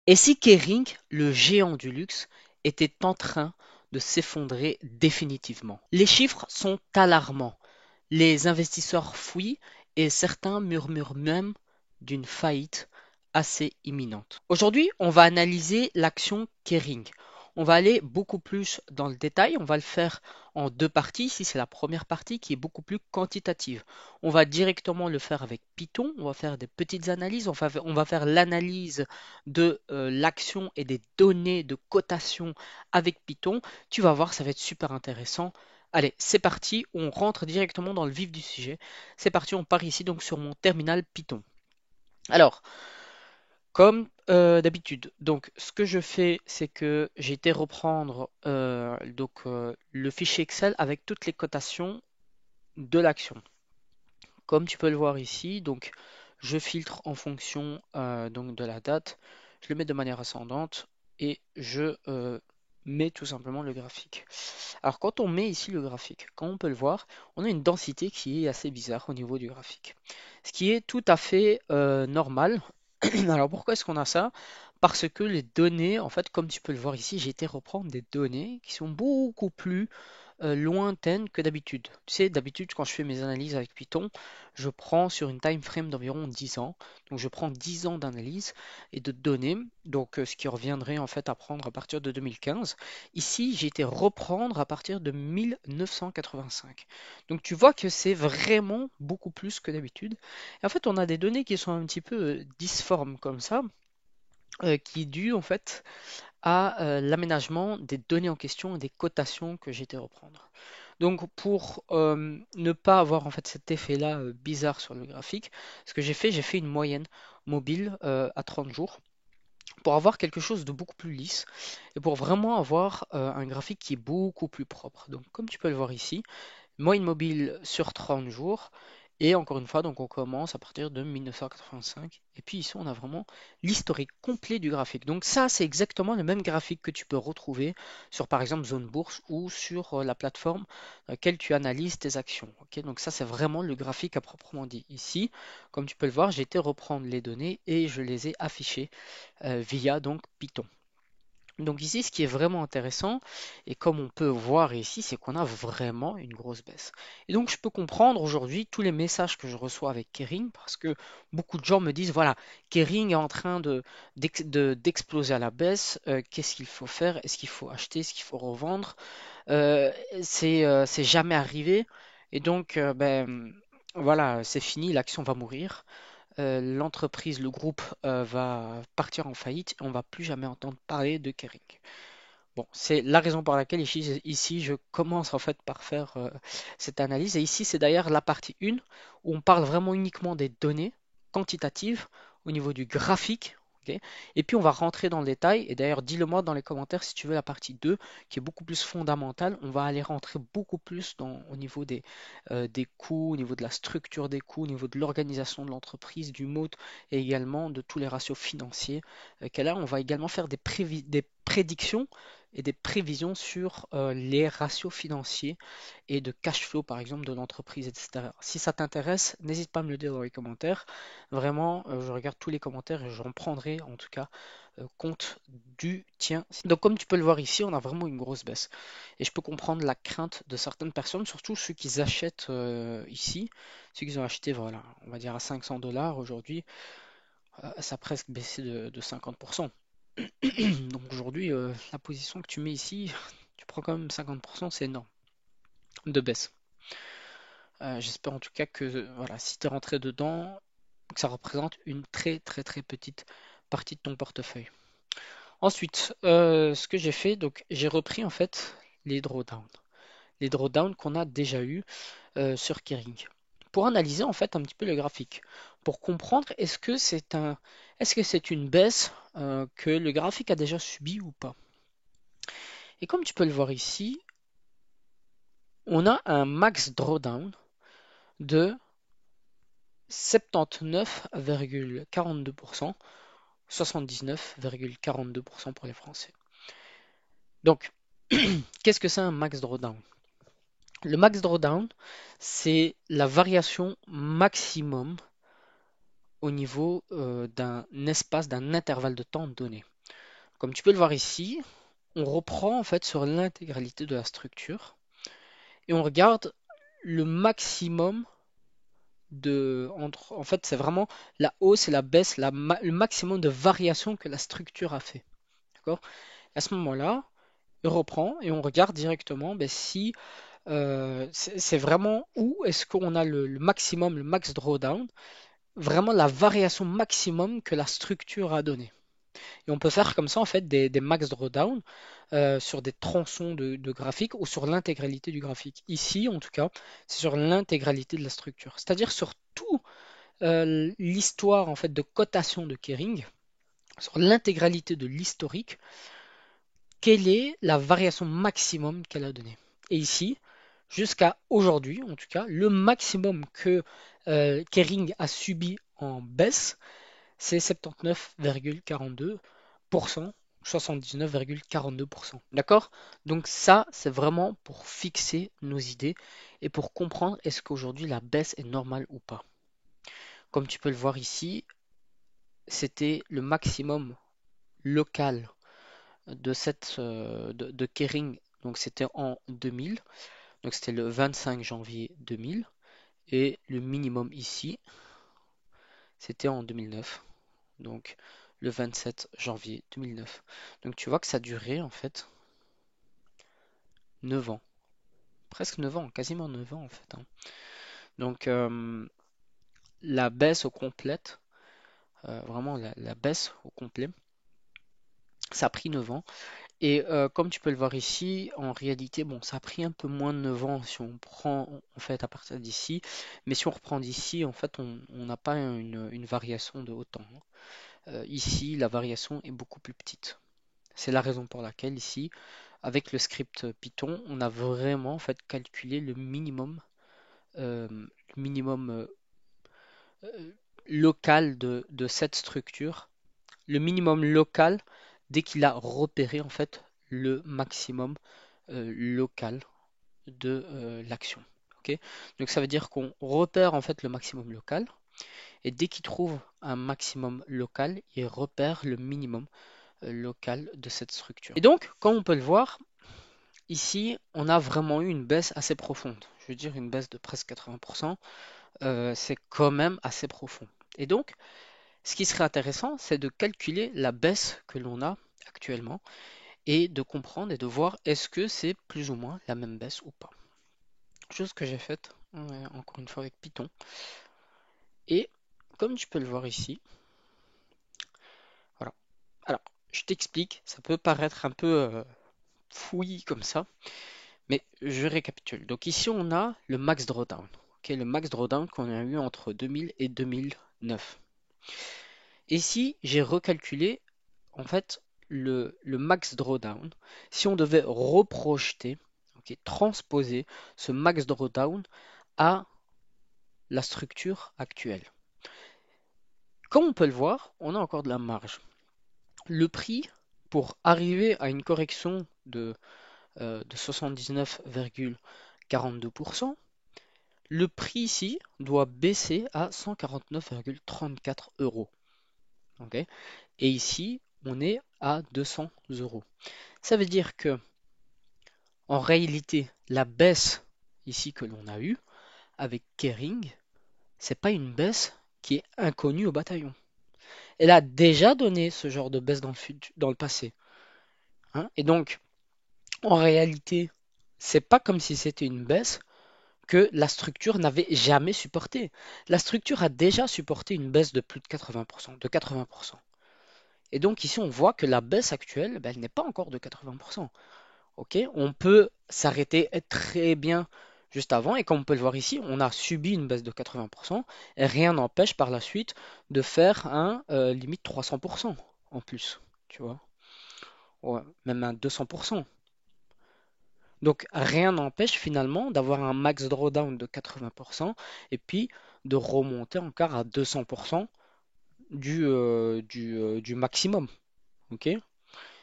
Et si Kering, le géant du luxe, était en train de s'effondrer définitivement? Les chiffres sont alarmants. Les investisseurs fuient et certains murmurent même d'une faillite assez imminente. Aujourd'hui, on va analyser l'action Kering. On va aller beaucoup plus dans le détail. On va le faire en deux parties. Ici, c'est la première partie qui est beaucoup plus quantitative. On va directement le faire avec Python. On va faire des petites analyses. On va faire l'analyse de l'action et des données de cotation avec Python. Tu vas voir, ça va être super intéressant. Allez, c'est parti, on rentre directement dans le vif du sujet. C'est parti, on part ici donc sur mon terminal Python. Alors, comme d'habitude, donc ce que je fais, c'est que j'ai été reprendre le fichier Excel avec toutes les cotations de l'action. Comme tu peux le voir ici, donc je filtre en fonction donc de la date, je le mets de manière ascendante et je mets tout simplement le graphique. Alors quand on met ici le graphique, comme on peut le voir, on a une densité qui est assez bizarre au niveau du graphique. Ce qui est tout à fait normal. Alors pourquoi est-ce qu'on a ça? Parce que les données, en fait, comme tu peux le voir ici, j'ai été reprendre des données qui sont beaucoup plus lointaine que d'habitude. Tu sais, d'habitude, quand je fais mes analyses avec Python, je prends sur une time frame d'environ 10 ans. Donc, je prends 10 ans d'analyse et de données, donc ce qui reviendrait en fait à prendre à partir de 2015. Ici, j'ai été reprendre à partir de 1985. Donc, tu vois que c'est vraiment beaucoup plus que d'habitude. Et en fait, on a des données qui sont un petit peu disformes comme ça, qui est dû en fait à l'aménagement des données en question et des cotations que j'ai été reprendre. Donc pour ne pas avoir en fait cet effet-là bizarre sur le graphique, ce que j'ai fait une moyenne mobile à 30 jours pour avoir quelque chose de beaucoup plus lisse et pour vraiment avoir un graphique qui est beaucoup plus propre. Donc comme tu peux le voir ici, moyenne mobile sur 30 jours. Et encore une fois, donc on commence à partir de 1985. Et puis ici, on a vraiment l'historique complet du graphique. Donc ça, c'est exactement le même graphique que tu peux retrouver sur par exemple Zone Bourse ou sur la plateforme dans laquelle tu analyses tes actions. Ok, donc ça, c'est vraiment le graphique à proprement dit. Ici, comme tu peux le voir, j'ai été reprendre les données et je les ai affichées via donc Python. Donc ici, ce qui est vraiment intéressant, et comme on peut voir ici, c'est qu'on a vraiment une grosse baisse. Et donc je peux comprendre aujourd'hui tous les messages que je reçois avec Kering, parce que beaucoup de gens me disent, voilà, Kering est en train d'exploser à la baisse, qu'est-ce qu'il faut faire? Est-ce qu'il faut acheter? Est-ce qu'il faut revendre? Euh, c'est jamais arrivé, et donc voilà, c'est fini, l'action va mourir, l'entreprise, le groupe va partir en faillite et on va plus jamais entendre parler de Kering. Bon, c'est la raison pour laquelle ici, je commence en fait par faire cette analyse. Et ici, c'est d'ailleurs la partie 1 où on parle vraiment uniquement des données quantitatives au niveau du graphique. Ok. Et puis on va rentrer dans le détail. Et d'ailleurs, dis-le moi dans les commentaires si tu veux la partie 2 qui est beaucoup plus fondamentale. On va aller rentrer beaucoup plus au niveau des coûts, au niveau de la structure des coûts, au niveau de l'organisation de l'entreprise, du mode et également de tous les ratios financiers qu'elle a. On va également faire des prédictions et des prévisions sur les ratios financiers et de cash flow, par exemple, de l'entreprise, etc. Si ça t'intéresse, n'hésite pas à me le dire dans les commentaires. Vraiment, je regarde tous les commentaires et j'en prendrai en tout cas compte du tien. Donc, comme tu peux le voir ici, on a vraiment une grosse baisse. Et je peux comprendre la crainte de certaines personnes, surtout ceux qui achètent ici, ceux qui ont acheté, voilà, on va dire à 500 dollars aujourd'hui, ça a presque baissé de 50%. Donc aujourd'hui, la position que tu mets ici, tu prends quand même 50%, c'est énorme de baisse. J'espère en tout cas que voilà, si tu es rentré dedans, que ça représente une très très très petite partie de ton portefeuille. Ensuite, ce que j'ai fait, donc j'ai repris en fait les drawdowns qu'on a déjà eu sur Kering, pour analyser en fait un petit peu le graphique, pour comprendre est-ce que c'est une baisse que le graphique a déjà subi ou pas. Et comme tu peux le voir ici, on a un max drawdown de 79,42%, 79,42% pour les Français. Donc, qu'est-ce que c'est un max drawdown? Le max drawdown, c'est la variation maximum au niveau d'un espace, d'un intervalle de temps donné. Comme tu peux le voir ici, on reprend en fait sur l'intégralité de la structure et on regarde le maximum en fait, c'est vraiment la hausse et la baisse, le maximum de variation que la structure a fait. D'accord? À ce moment-là, on reprend et on regarde directement ben, si c'est vraiment où est-ce qu'on a le maximum, le max drawdown, vraiment la variation maximum que la structure a donnée. Et on peut faire comme ça en fait des max drawdown sur des tronçons de graphique ou sur l'intégralité du graphique. Ici, en tout cas, c'est sur l'intégralité de la structure. C'est-à-dire sur tout l'histoire en fait de cotation de Kering, sur l'intégralité de l'historique, quelle est la variation maximum qu'elle a donnée. Et ici, jusqu'à aujourd'hui, en tout cas, le maximum que Kering a subi en baisse, c'est 79,42%, 79,42%. D'accord? Donc ça, c'est vraiment pour fixer nos idées et pour comprendre est-ce qu'aujourd'hui la baisse est normale ou pas. Comme tu peux le voir ici, c'était le maximum local de Kering, donc c'était en 2000, donc c'était le 25 janvier 2000, et le minimum ici, c'était en 2009, donc le 27 janvier 2009. Donc tu vois que ça durait en fait 9 ans, presque 9 ans, quasiment 9 ans en fait, hein. Donc la baisse au complète, vraiment la baisse au complet, ça a pris 9 ans. Et comme tu peux le voir ici, en réalité, bon, ça a pris un peu moins de 9 ans si on prend en fait à partir d'ici, mais si on reprend d'ici, en fait, on n'a pas une variation de autant, hein. Ici, la variation est beaucoup plus petite. C'est la raison pour laquelle ici, avec le script Python, on a vraiment en fait calculé le minimum euh, local de cette structure, le minimum local dès qu'il a repéré en fait le maximum local de l'action. Ok. Donc ça veut dire qu'on repère en fait le maximum local et dès qu'il trouve un maximum local, il repère le minimum local de cette structure. Et donc, comme on peut le voir, ici, on a vraiment eu une baisse assez profonde. Je veux dire une baisse de presque 80%, c'est quand même assez profond. Et donc, ce qui serait intéressant, c'est de calculer la baisse que l'on a actuellement et de comprendre et de voir est-ce que c'est plus ou moins la même baisse ou pas. Chose que j'ai faite encore une fois avec Python. Et comme tu peux le voir ici, voilà. Alors, je t'explique, ça peut paraître un peu fouillis comme ça, mais je récapitule. Donc ici, on a le max drawdown. Ok, le max drawdown qu'on a eu entre 2000 et 2009. Ici, j'ai recalculé en fait le max drawdown. Si on devait reprojeter, ok, transposer ce max drawdown à la structure actuelle. Comme on peut le voir, on a encore de la marge. Le prix pour arriver à une correction de 79,42%, le prix ici doit baisser à 149,34 euros. Okay. Et ici, on est à 200 euros. Ça veut dire que, en réalité, la baisse ici que l'on a eue avec Kering, c'est pas une baisse qui est inconnue au bataillon. Elle a déjà donné ce genre de baisse dans le passé, hein. Et donc, en réalité, c'est pas comme si c'était une baisse que la structure n'avait jamais supporté. La structure a déjà supporté une baisse de plus de 80%, de 80%. Et donc ici, on voit que la baisse actuelle, ben, elle n'est pas encore de 80%. Ok, on peut s'arrêter très bien juste avant, et comme on peut le voir ici, on a subi une baisse de 80%, et rien n'empêche par la suite de faire un limite 300% en plus, tu vois, ouais, même un 200%. Donc rien n'empêche finalement d'avoir un max drawdown de 80% et puis de remonter encore à 200% du maximum. Ok?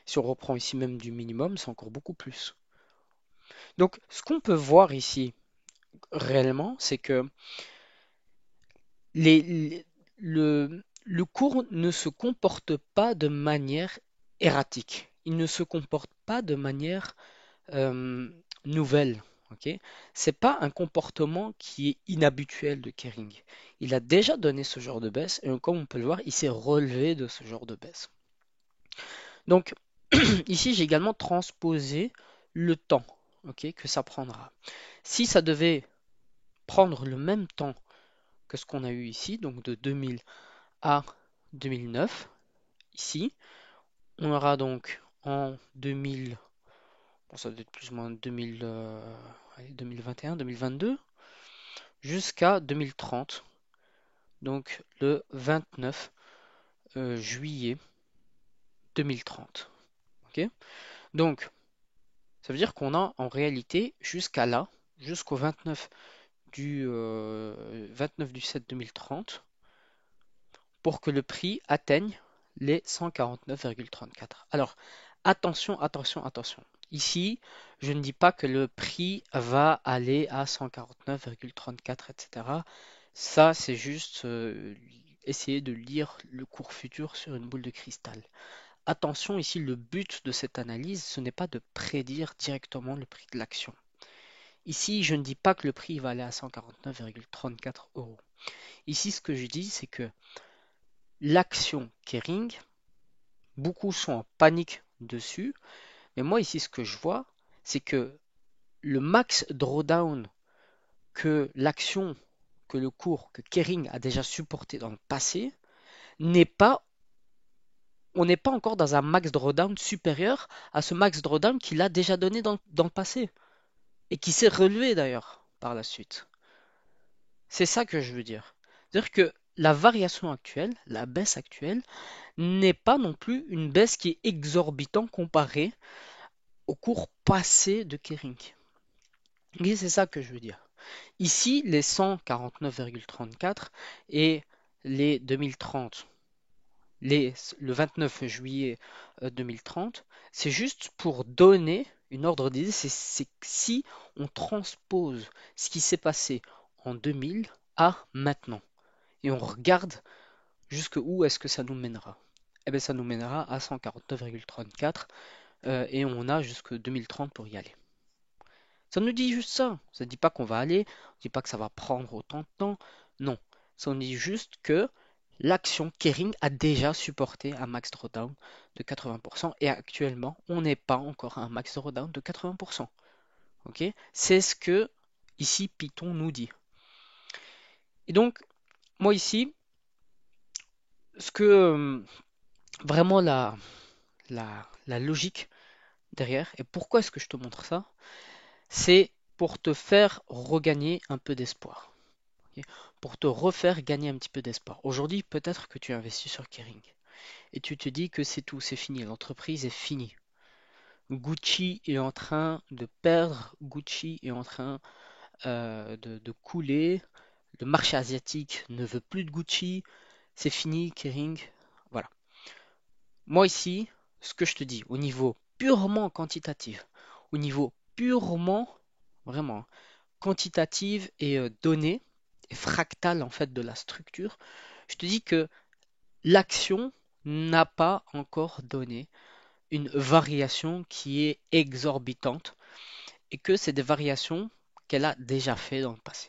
Si on reprend ici même du minimum, c'est encore beaucoup plus. Donc ce qu'on peut voir ici réellement, c'est que les- le cours ne se comporte pas de manière erratique. Il ne se comporte pas de manière euh, nouvelle. Ok. C'est pas un comportement qui est inhabituel de Kering. Il a déjà donné ce genre de baisse et comme on peut le voir, il s'est relevé de ce genre de baisse. Donc ici, j'ai également transposé le temps, ok, que ça prendra. Si ça devait prendre le même temps que ce qu'on a eu ici, donc de 2000 à 2009, ici, on aura donc en 2000, bon, ça doit être plus ou moins 2000, 2021, 2022, jusqu'à 2030, donc le 29 juillet 2030. Ok. Donc, ça veut dire qu'on a en réalité jusqu'à là, jusqu'au 29 du 7 2030, pour que le prix atteigne les 149,34. Alors, attention, attention, attention. Ici, je ne dis pas que le prix va aller à 149,34, etc. Ça, c'est juste essayer de lire le cours futur sur une boule de cristal. Attention, ici, le but de cette analyse, ce n'est pas de prédire directement le prix de l'action. Ici, je ne dis pas que le prix va aller à 149,34 euros. Ici, ce que je dis, c'est que l'action Kering, beaucoup sont en panique dessus, mais moi ici, ce que je vois, c'est que le max drawdown que l'action, que le cours, que Kering a déjà supporté dans le passé, n'est pas, on n'est pas encore dans un max drawdown supérieur à ce max drawdown qu'il a déjà donné dans le passé et qui s'est relevé d'ailleurs par la suite. C'est ça que je veux dire. C'est-à-dire que la variation actuelle, la baisse actuelle, n'est pas non plus une baisse qui est exorbitante comparée au cours passé de Kering. Et c'est ça que je veux dire. Ici, les 149,34 et les 2030, le 29 juillet 2030, c'est juste pour donner une ordre d'idée. C'est si on transpose ce qui s'est passé en 2000 à maintenant et on regarde jusque où est-ce que ça nous mènera. Eh bien, ça nous mènera à 149,34 et on a jusque 2030 pour y aller. Ça nous dit juste ça. Ça ne dit pas qu'on va aller, on ne dit pas que ça va prendre autant de temps. Non. Ça nous dit juste que l'action Kering a déjà supporté un max drawdown de 80% et actuellement, on n'est pas encore à un max drawdown de 80%. Ok. C'est ce que ici Python nous dit. Et donc, moi ici, ce que vraiment la logique derrière, et pourquoi est-ce que je te montre ça? C'est pour te faire regagner un peu d'espoir. Ok. Pour te refaire gagner un petit peu d'espoir. Aujourd'hui, peut-être que tu investis sur Kering et tu te dis que c'est tout, c'est fini, l'entreprise est finie. Gucci est en train de perdre, Gucci est en train de couler, le marché asiatique ne veut plus de Gucci, c'est fini, Kering. Voilà. Moi ici, ce que je te dis, au niveau purement quantitatif, au niveau purement, vraiment, quantitative et donnée, et fractale en fait de la structure, je te dis que l'action n'a pas encore donné une variation qui est exorbitante et que c'est des variations qu'elle a déjà fait dans le passé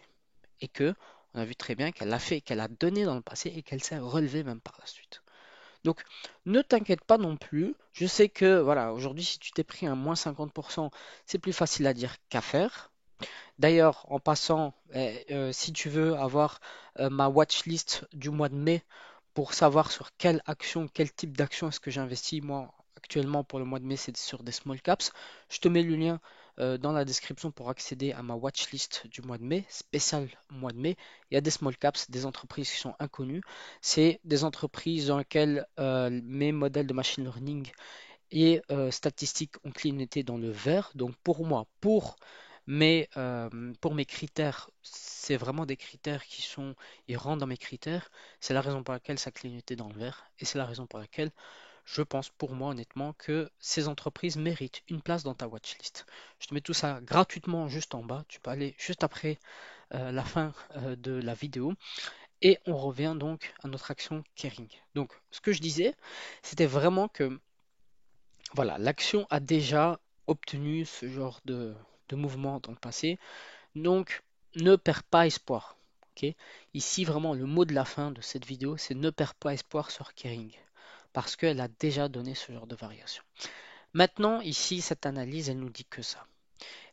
et que on a vu très bien qu'elle a fait, qu'elle a donné dans le passé et qu'elle s'est relevée même par la suite. Donc ne t'inquiète pas non plus. Je sais que voilà, aujourd'hui si tu t'es pris un moins 50%, c'est plus facile à dire qu'à faire. D'ailleurs, en passant, si tu veux avoir ma watchlist du mois de mai pour savoir sur quelle action, quel type d'action est-ce que j'investis, moi actuellement pour le mois de mai, c'est sur des small caps. Je te mets le lien dans la description pour accéder à ma watchlist du mois de mai, spécial mois de mai. Il y a des small caps, des entreprises qui sont inconnues. C'est des entreprises dans lesquelles mes modèles de machine learning et statistiques ont clignoté dans le vert. Donc pour moi, pour mes critères, c'est vraiment des critères qui sont, ils rentrent dans mes critères. C'est la raison pour laquelle ça clignotait dans le vert. Et c'est la raison pour laquelle je pense pour moi honnêtement que ces entreprises méritent une place dans ta watchlist. Je te mets tout ça gratuitement juste en bas. Tu peux aller juste après la fin de la vidéo. Et on revient donc à notre action Kering. Donc ce que je disais, c'était vraiment que Voilà, l'action a déjà obtenu ce genre de mouvement dans le passé, donc ne perds pas espoir. Ok. Ici, vraiment, le mot de la fin de cette vidéo, c'est ne perds pas espoir sur Kering, parce qu'elle a déjà donné ce genre de variation. Maintenant, ici, cette analyse, elle nous dit que ça.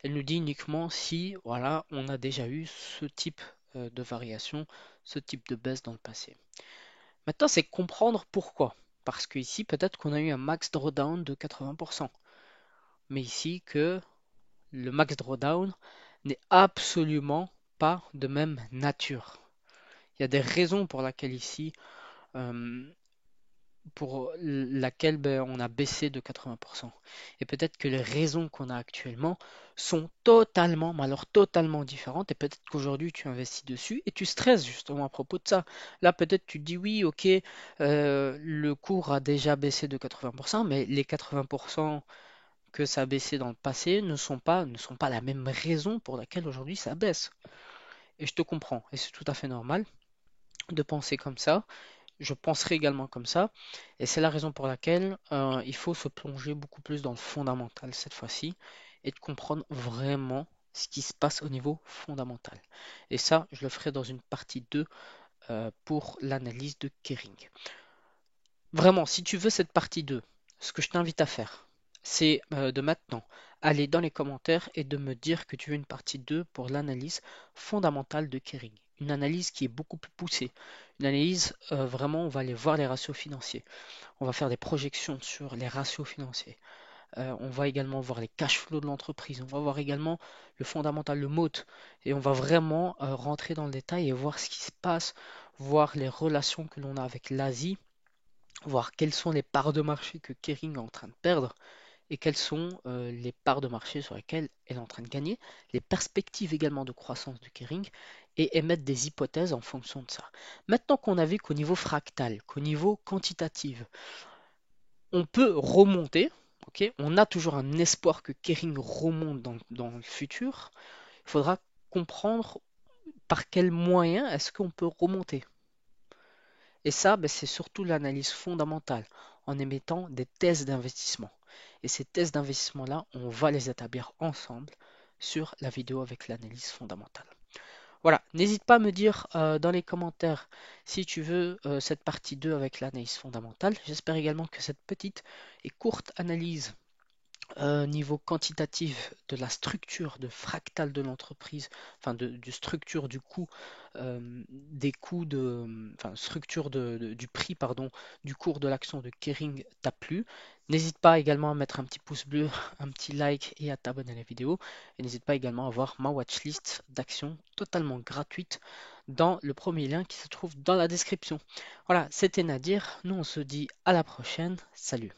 Elle nous dit uniquement si, voilà, on a déjà eu ce type de variation, ce type de baisse dans le passé. Maintenant, c'est comprendre pourquoi. Parce que ici, peut-être qu'on a eu un max drawdown de 80%. Mais ici, que le max drawdown n'est absolument pas de même nature. Il y a des raisons pour laquelle ici, euh, pour laquelle on a baissé de 80%. Et peut-être que les raisons qu'on a actuellement sont totalement, mais alors totalement différentes. Et peut-être qu'aujourd'hui tu investis dessus et tu stresses justement à propos de ça. Là, peut-être tu te dis oui, ok, le cours a déjà baissé de 80%, mais les 80% que ça a baissé dans le passé ne sont pas la même raison pour laquelle aujourd'hui ça baisse. Et je te comprends, et c'est tout à fait normal de penser comme ça. Je penserai également comme ça, et c'est la raison pour laquelle il faut se plonger beaucoup plus dans le fondamental cette fois-ci, et de comprendre vraiment ce qui se passe au niveau fondamental. Et ça, je le ferai dans une partie 2 pour l'analyse de Kering. Vraiment, si tu veux cette partie 2, ce que je t'invite à faire, c'est de maintenant aller dans les commentaires et de me dire que tu veux une partie 2 pour l'analyse fondamentale de Kering. Une analyse qui est beaucoup plus poussée. Une analyse, vraiment, on va aller voir les ratios financiers. On va faire des projections sur les ratios financiers. On va également voir les cash flows de l'entreprise. On va voir également le fondamental, le MOT. Et on va vraiment rentrer dans le détail et voir ce qui se passe, voir les relations que l'on a avec l'Asie, voir quelles sont les parts de marché que Kering est en train de perdre et quelles sont les parts de marché sur lesquelles elle est en train de gagner, les perspectives également de croissance de Kering et émettre des hypothèses en fonction de ça. Maintenant qu'on a vu qu'au niveau fractal, qu'au niveau quantitatif, on peut remonter, ok, on a toujours un espoir que Kering remonte dans le futur, il faudra comprendre par quels moyens est-ce qu'on peut remonter. Et ça, ben, c'est surtout l'analyse fondamentale en émettant des thèses d'investissement. Et ces thèses d'investissement-là, on va les établir ensemble sur la vidéo avec l'analyse fondamentale. Voilà, n'hésite pas à me dire dans les commentaires si tu veux cette partie 2 avec l'analyse fondamentale. J'espère également que cette petite et courte analyse niveau quantitatif de la structure de fractale de l'entreprise, enfin du structure du coût, des coûts enfin structure du prix, pardon, du cours de l'action de Kering t'a plu. N'hésite pas également à mettre un petit pouce bleu, un petit like et à t'abonner à la vidéo. Et n'hésite pas également à voir ma watchlist d'actions totalement gratuite dans le premier lien qui se trouve dans la description. Voilà, c'était Nadir. Nous on se dit à la prochaine. Salut.